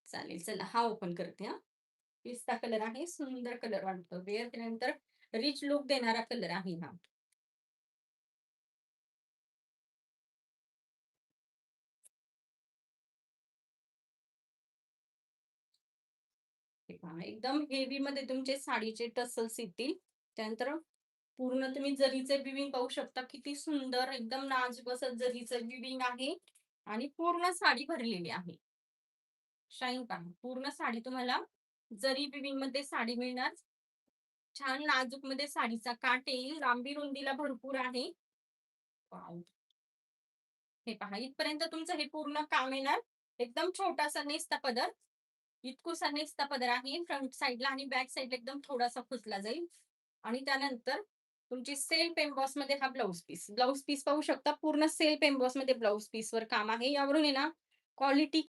चालेल. चला हा ओपन करते हां. पिस्ता कलर आहे. सुंदर कलर वाटतो. वेअर केल्यानंतर रिच लूक देणारा कलर आहे हा. हे पहा एकदम हेवीमध्ये तुमचे साडीचे टसल्स येतील. त्यानंतर पूर्ण तुम्ही जरीचे विविंग पाहू शकता. किती सुंदर एकदम नाजूक असं जरीचं विविंग आहे आणि पूर्ण साडी भरलेली आहे. शाईन पहा. पूर्ण साडी तुम्हाला जरी विविंगमध्ये साडी मिळणार. छान नाजूकमध्ये साडीचा काठ येईल. लांबी रुंदीला भरपूर आहे. वॉव! हे पहा इथपर्यंत तुमचं हे पूर्ण काम येणार. एकदम छोटासा नेसता पदर. इतकुसा नेसता पदर आहे फ्रंट साइडला आणि बॅक साइडला एकदम थोडासा खुचला जाईल. आणि त्यानंतर तुमची सेल्फ एम्बॉसमध्ये हा ब्लाउज पीस. ब्लाउज पीस पाहू शकता पूर्ण सेल्फ एम्बॉसमध्ये ब्लाउज पीसवर काम आहे. यावरून आहे ना क्वालिटी